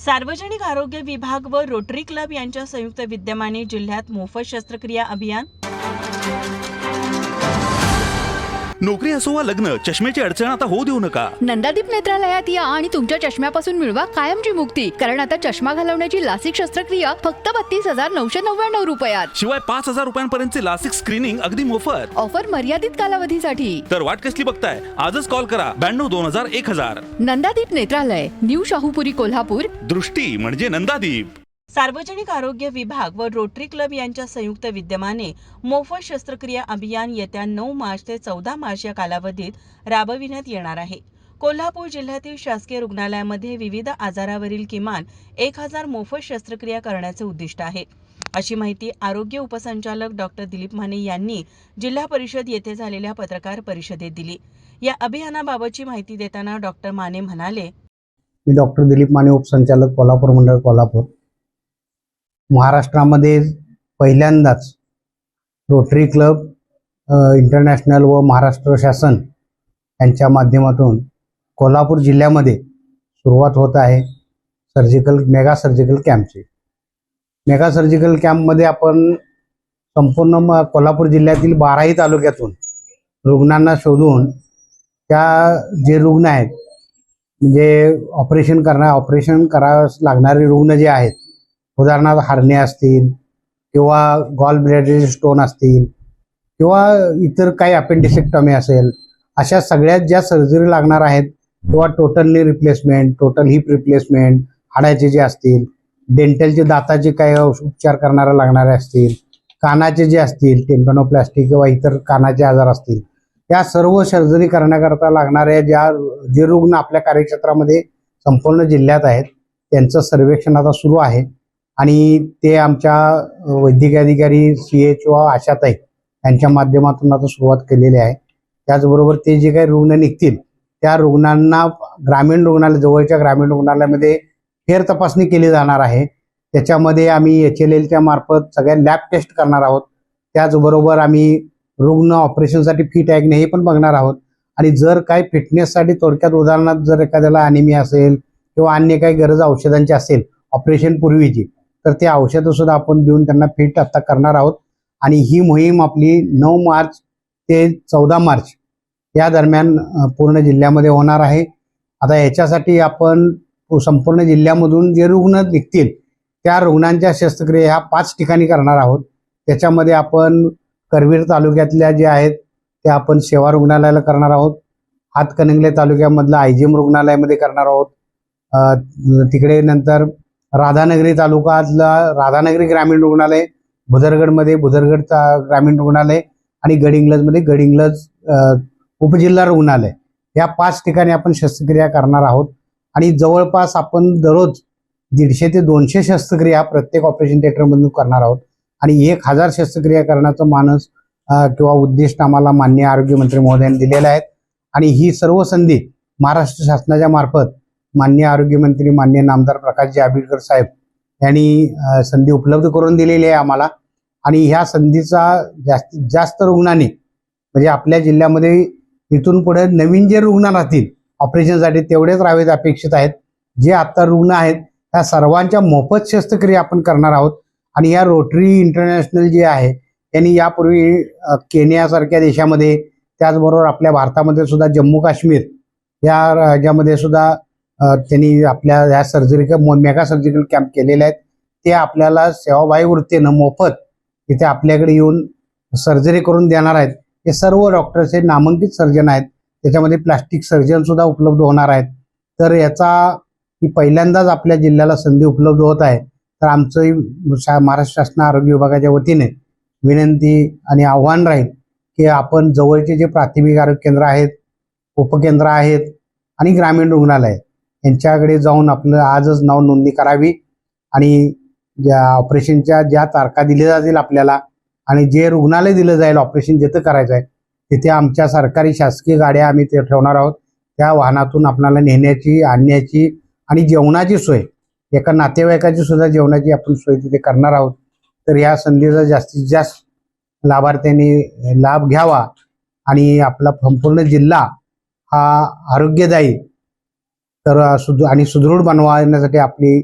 सार्वजनिक आरोग्य विभाग व रोटरी क्लब यांच्या संयुक्त विद्यमाने जिल्ह्यात मोफत शस्त्रक्रिया अभियान। नोकरी असो वा लग्न, चष्म्याची अडचण आता होऊ देऊ नका। नंदादीप नेत्रालयात या आणि तुमच्या चष्म्यापासून मिळवा कायमची मुक्ती, कारण आता चष्मा घालवण्याची लासिक शस्त्रक्रिया फक्त 32,999 रुपयात। शिवाय 5,000 रुपयांपर्यंतचे लासिक स्क्रीनिंग अगदी मोफत। ऑफर मर्यादित कालावधीसाठी। तर वाट कसली बघताय, आजच कॉल करा 92-2000-1000। नंदादीप नेत्रालय, न्यू शाहूपुरी, कोल्हापूर। दृष्टी म्हणजे नंदादीप। सार्वजनिक आरोग्य विभाग व रोटरी क्लब यांच्या संयुक्त विद्यमाने मोफत शस्त्रक्रिया अभियान येत्या 9 मार्च ते 14 मार्च या कालावधीत राबविण्यात येणार आहे। कोल्हापूर जिल्ह्यातील शासकीय रुग्णालयामध्ये विविध आजारावरील किमान 1000 मोफत शस्त्रक्रिया करण्याचे उद्दिष्ट आहे, अशी माहिती आरोग्य उपसंचालक डॉक्टर दिलीप माने यांनी जिल्हा परिषद येथे झालेल्या पत्रकार परिषदेत दिली। या अभियानाबाबतची माहिती देताना डॉक्टर माने म्हणाले, मी डॉक्टर दिलीप माने, उपसंचालक कोल्हापूर मंडळ, कोल्हापूर। महाराष्ट्रामध्ये पहिल्यांदाच रोटरी क्लब इंटरनॅशनल व महाराष्ट्र शासन यांच्या माध्यमातून कोल्हापूर जिल्ह्यामध्ये सुरुवात होत आहे मेगा सर्जिकल कॅम्पची। मेगा सर्जिकल कॅम्पमध्ये आपण संपूर्ण कोल्हापूर जिल्ह्यातील 12ही तालुक्यातून रुग्णांना शोधून त्या जे रुग्ण आहेत, म्हणजे ऑपरेशन करावं लागणारे रुग्ण जे आहेत, उदाहरणार्थ हार्निया असतील किंवा गॉल ब्लॅडर स्टोन असतील किंवा इतर काही अपेंडिसेक्टॉमी असेल, अशा सगळ्यात ज्या सर्जरी लागणार आहेत किंवा total knee replacement, total heap replacement, हाडाचे जे असतील, डेंटलचे दाताचे काही उपचार करणारे लागणारे असतील, कानाचे जे असतील टेम्पॅनोप्लास्टी किंवा इतर कानाचे आजार असतील, या सर्व सर्जरी करण्याकरता लागणाऱ्या जे रुग्ण आपल्या कार्यक्षेत्रामध्ये संपूर्ण जिल्ह्यात आहेत, त्यांचं सर्वेक्षण आता सुरू आहे आणि ते आमच्या वैद्यकीय अधिकारी CHO आशाताई यांच्या माध्यमातून आता सुरुवात केलेली आहे। त्याचबरोबर ते जे काही रुग्ण निघतील त्या रुग्णांना ग्रामीण रुग्णालय, जवळच्या ग्रामीण रुग्णालयामध्ये फेर तपासणी केली जाणार आहे। त्याच्यामध्ये आम्ही HLLच्या मार्फत सगळ्या लॅब टेस्ट करणार आहोत। त्याचबरोबर आम्ही रुग्ण ऑपरेशनसाठी फिट आहे की नाही हे पण बघणार आहोत आणि जर काही फिटनेससाठी, थोडक्यात उदाहरणार्थ जर एखाद्याला अॅनिमिया असेल किंवा अन्य काही गरज औषधांची असेल ऑपरेशन पूर्वीची, तर ते औषधं सुद्धा आपण देऊन त्यांना फिट आता करणार आहोत। आणि ही मोहीम आपली 9 मार्च ते 14 मार्च या दरम्यान पूर्ण जिल्ह्यामध्ये होणार आहे। आता याच्यासाठी आपण संपूर्ण जिल्ह्यामधून जे रुग्ण निघतील त्या रुग्णांच्या शस्त्रक्रिया ह्या 5 ठिकाणी करणार आहोत। त्याच्यामध्ये आपण करवीर तालुक्यातल्या जे आहेत त्या आपण सेवा रुग्णालयाला करणार आहोत, हातकणंगले तालुक्यामधलं IGM रुग्णालयामध्ये करणार आहोत। तिकडे नंतर राधानगरी तालुक्यातला राधानगरी ग्रामीण रुग्णालय, भुदरगडमध्ये भुदरगड ग्रामीण रुग्णालय आणि गडिंग्लजमध्ये गडिंग्लज उपजिल्हा रुग्णालय, या 5 ठिकाणी आपण शस्त्रक्रिया करणार आहोत। आणि जवळपास आपण दररोज 150 ते 200 शस्त्रक्रिया प्रत्येक ऑपरेशन थिएटरमधून करणार आहोत आणि 1000 शस्त्रक्रिया करण्याचं मानस किंवा उद्दिष्ट आम्हाला माननीय आरोग्यमंत्री महोदयांनी दिलेलं आहे। आणि ही सर्व संधी महाराष्ट्र शासनाच्या मार्फत माननीय आरोग्यमंत्री माननीय नामदार प्रकाशजी आंबेडकर साहेब यांनी संधी उपलब्ध करून दिलेली आहे आम्हाला। आणि ह्या संधीचा जास्तीत जास्त रुग्णांनी, म्हणजे आपल्या जिल्ह्यामध्ये इथून पुढे नवीन जे रुग्ण राहतील ऑपरेशनसाठी तेवढेच राहावेत अपेक्षित आहेत। जे आता रुग्ण आहेत त्या सर्वांच्या मोफत शस्त्रक्रिया आपण करणार आहोत। आणि या रोटरी इंटरनॅशनल जे आहे त्यांनी यापूर्वी केनियासारख्या देशामध्ये, त्याचबरोबर आपल्या भारतामध्ये सुद्धा जम्मू काश्मीर या राज्यामध्ये सुद्धा त्यांनी आपल्या ह्या मेगा सर्जिकल कॅम्प केलेले आहेत। ते आपल्याला सेवाभावी वृत्तीनं मोफत इथे आपल्याकडे येऊन सर्जरी करून देणार आहेत। हे सर्व डॉक्टर्स हे नामांकित सर्जन आहेत, त्याच्यामध्ये प्लास्टिक सर्जन सुद्धा उपलब्ध होणार आहेत। तर ही पहिल्यांदाच आपल्या जिल्ह्याला संधी उपलब्ध होत आहे। तर आमचं महाराष्ट्र शासन आरोग्य विभागाच्या वतीने विनंती आणि आव्हान राहील की आपण जवळचे जे प्राथमिक आरोग्य केंद्र आहेत, उपकेंद्र आहेत आणि ग्रामीण रुग्णालय यांच्याकडे जाऊन आपलं आजच नाव नोंदणी करावी आणि ज्या ऑपरेशनच्या ज्या तारखा दिल्या जातील आपल्याला आणि जे रुग्णालय दिलं जाईल ऑपरेशन जिथं करायचं आहे तिथे आमच्या सरकारी शासकीय गाड्या आम्ही ते ठेवणार आहोत। त्या वाहनातून आपल्याला नेण्याची, आणण्याची आणि जेवणाची सोय, एका नातेवाईकाची सुद्धा जेवणाची आपण सोय तिथे करणार आहोत। तर या संधीचा जास्तीत जास्त लाभार्थ्यांनी लाभ घ्यावा आणि आपला संपूर्ण जिल्हा हा आरोग्यदायी तर आणि सुदृढ बनवण्यासाठी आपली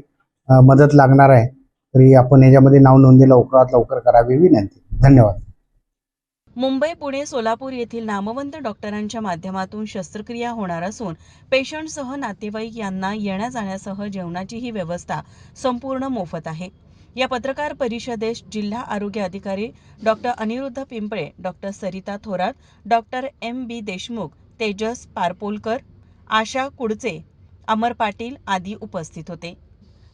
मदत लागणार आहे, तरी आपण याच्यामध्ये नाव नोंदणी लवकरात लवकर करावी विनंती. धन्यवाद. मुंबई, पुणे, सोलापूर येथील नामवंत डॉक्टरांच्या माध्यमातून शस्त्रक्रिया होणार असून पेशंटसह नातेवाईक यांना येण्या-जाण्यासह जेवणाचीही व्यवस्था संपूर्ण मोफत आहे. या पत्रकार परिषदेस जिल्हा आरोग्य अधिकारी doctor Aniruddha Pimple, doctor Sarita Thorat, doctor M.B. Deshmukh, Tejas Parpolkar, Asha Kudche, Amar Patil आदी उपस्थित होते.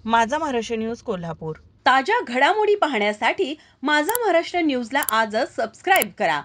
माझा महाराष्ट्र न्यूज कोल्हापूर. ताज्या घडामोडी पाहण्यासाठी माझा महाराष्ट्र न्यूजला आजच सबस्क्राईब करा.